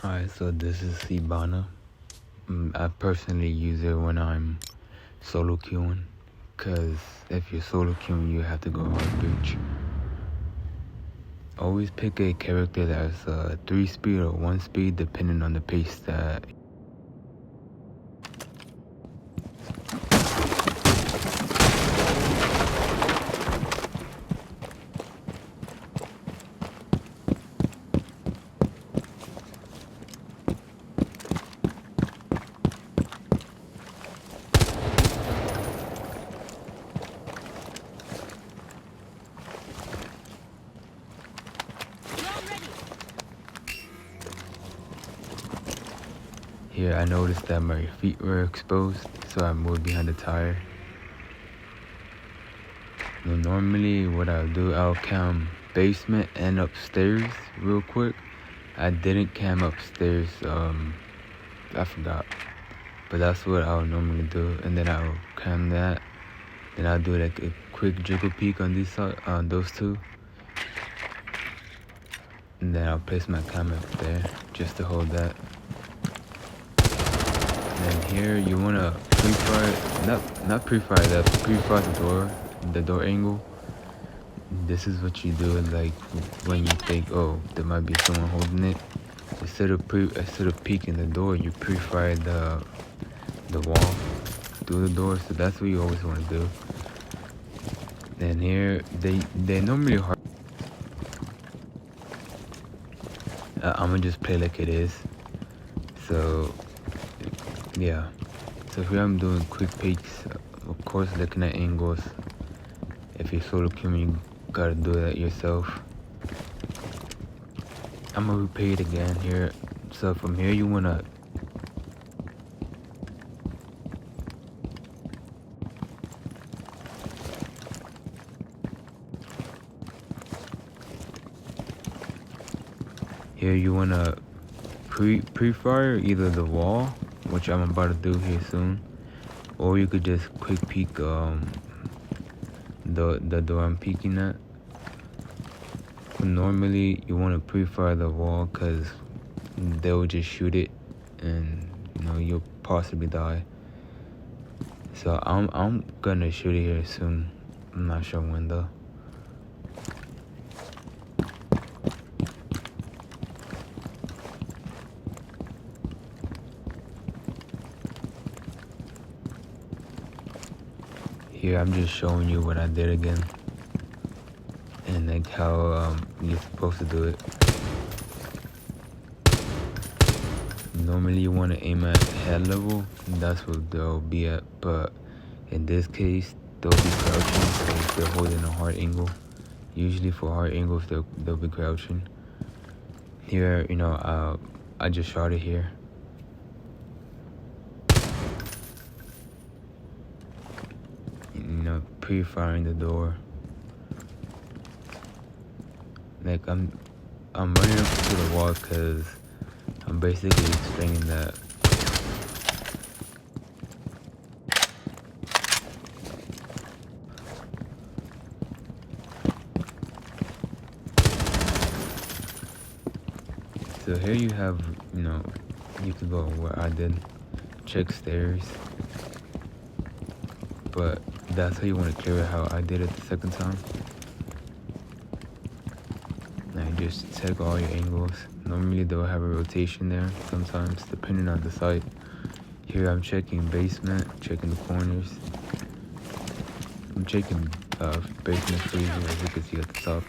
Alright, so this is Ibana. I personally use it when I'm solo queuing, cause if you're solo queuing, you have to go hard breach. Always pick a character that's 3 speed or 1 speed, depending on the pace that. Here, I noticed that my feet were exposed, so I moved behind the tire. Now, normally, what I'll do, I'll cam basement and upstairs real quick. I didn't cam upstairs, I forgot. But that's what I'll normally do, and then I'll cam that. Then I'll do like a quick jiggle peek on those two. And then I'll place my camera up there just to hold that. And then here you wanna pre-fire, not pre-fire that, pre-fire the door angle. This is what you do like when you think, oh, there might be someone holding it. Instead of peeking the door, you pre-fire the wall through the door. So that's what you always want to do. And here they normally hard. I'm gonna just play like it is. So yeah. So here I'm doing quick peeks. Of course, looking at angles. If you're solo queuing, you gotta do that yourself. I'm gonna repeat it again here. So from here you wanna pre-fire either the wall, which I'm about to do here soon, or you could just quick peek the door I'm peeking at. But normally you want to pre-fire the wall because they'll just shoot it and you'll possibly die. So I'm gonna shoot it here soon. I'm not sure when though. Here I'm just showing you what I did again, and like how you're supposed to do it. Normally you want to aim at head level, and that's what they'll be at, but in this case they'll be crouching because they're holding a hard angle. Usually for hard angles they'll be crouching. Here, I just shot it here. Pre-firing the door. Like I'm running up to the wall because I'm basically explaining that so here you have, you can go where I did, check stairs, but that's how you want to clear it, how I did it the second time. Now you just check all your angles. Normally they'll have a rotation there sometimes, depending on the site. Here I'm checking basement, checking the corners. I'm checking basement freezer, as you can see at the top.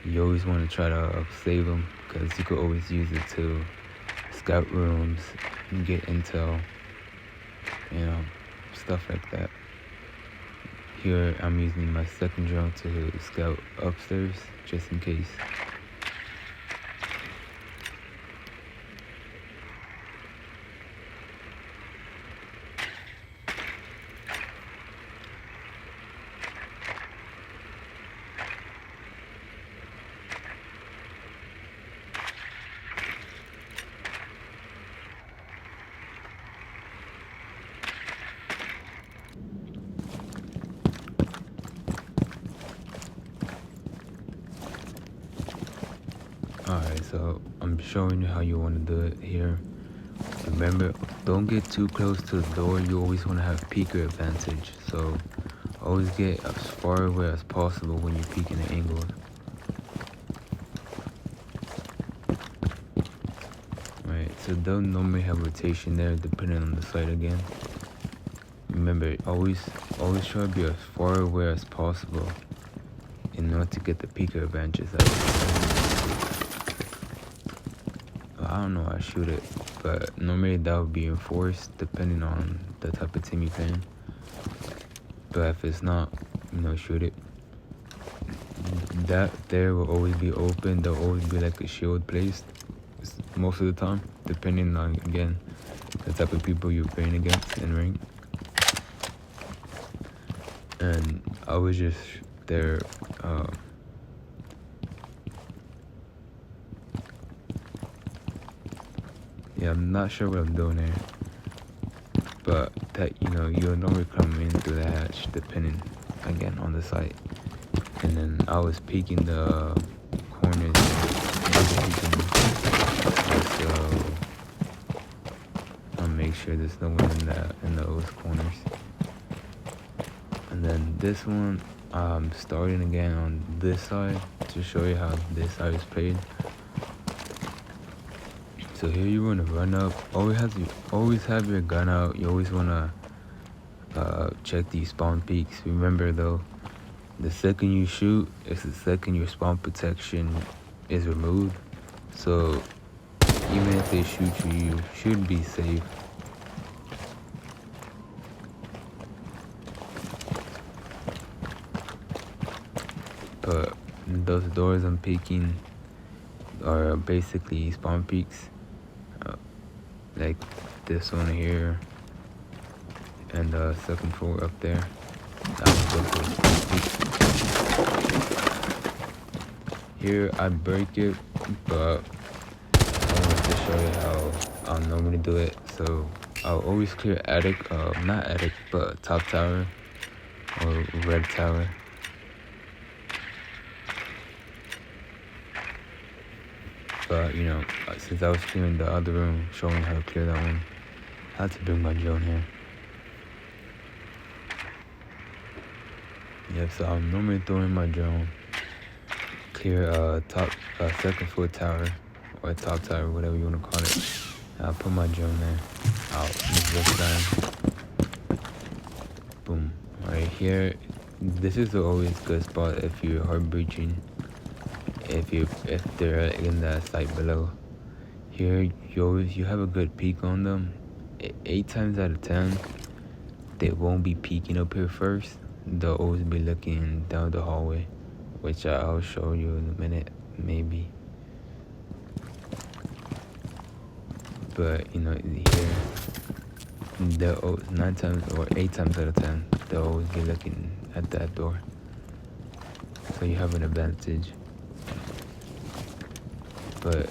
You always want to try to save them because you could always use it to scout rooms and get intel, stuff like that. Here I'm using my second drone to scout upstairs just in case. Alright, so I'm showing you how you want to do it here. Remember, don't get too close to the door. You always want to have peeker advantage. So always get as far away as possible when you're peeking the angles. Right, so they'll normally have rotation there depending on the site again. Remember, always try to be as far away as possible in order to get the peeker advantage. I don't know how to shoot it, but normally that would be enforced depending on the type of team you're playing. But if it's not, shoot it. That there will always be open. There'll always be like a shield placed most of the time, depending on, again, the type of people you're playing against in ring. And I was just there, yeah, I'm not sure what I'm doing here, but that, you'll normally come in through the hatch depending, again, on the site. And then I was peeking the corners, so I'll make sure there's no one in those corners. And then this one, I'm starting again on this side to show you how this side is played. So here you want to run up. Always have your gun out. You always want to check these spawn peaks. Remember though, the second you shoot is the second your spawn protection is removed. So even if they shoot you, you should be safe. But those doors I'm peeking are basically spawn peaks, like this one here and the second floor up there. Here I break it, but I wanted to show you how I'll normally do it. So I'll always clear attic, not attic, but top tower or red tower. But since I was clearing the other room, showing how to clear that one, I had to bring my drone here. Yep, so I'm normally throwing my drone, clear second floor tower, or top tower, whatever you want to call it. I'll put my drone there, out this time. Boom. Right here, this is always a good spot if you're hard breaching. If they're in that site below. Here you have a good peek on them. 8 times out of 10 they won't be peeking up here first. They'll always be looking down the hallway, which I'll show you in a minute maybe. But here they'll 9 times or 8 times out of 10 they'll always be looking at that door, so you have an advantage. But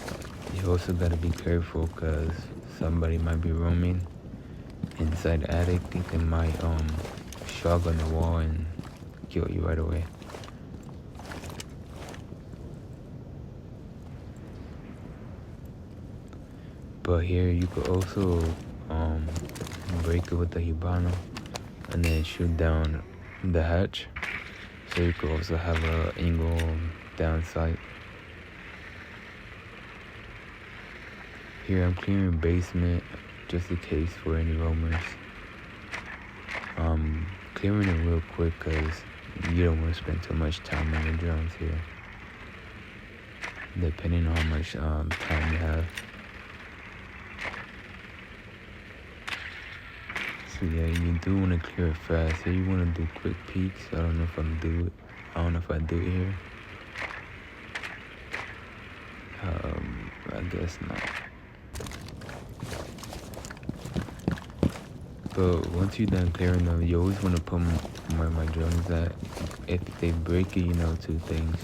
you also gotta be careful because somebody might be roaming inside the attic. They might shotgun the wall and kill you right away. But here you could also break it with the Hibana and then shoot down the hatch. So you could also have an angle down sight. Here I'm clearing basement just in case for any roamers. Clearing it real quick because you don't want to spend too much time on your drones here, depending on how much time you have. So yeah, you do want to clear it fast. Here you want to do quick peeks. I don't know if I do it here. I guess not. But once you're done clearing them, you always want to put where my drone is at. If they break it, 2 things.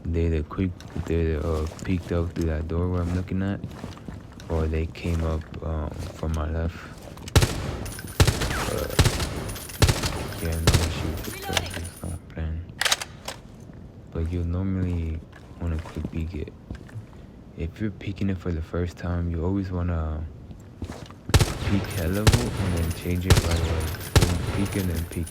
They peeked out through that door where I'm looking at, or they came up from my left. Yeah, no issue with the it's not playing. But you'll normally want to quick peek it. if you're peaking it for the first time, you always wanna peak head level and then change it right away. So peak and then peak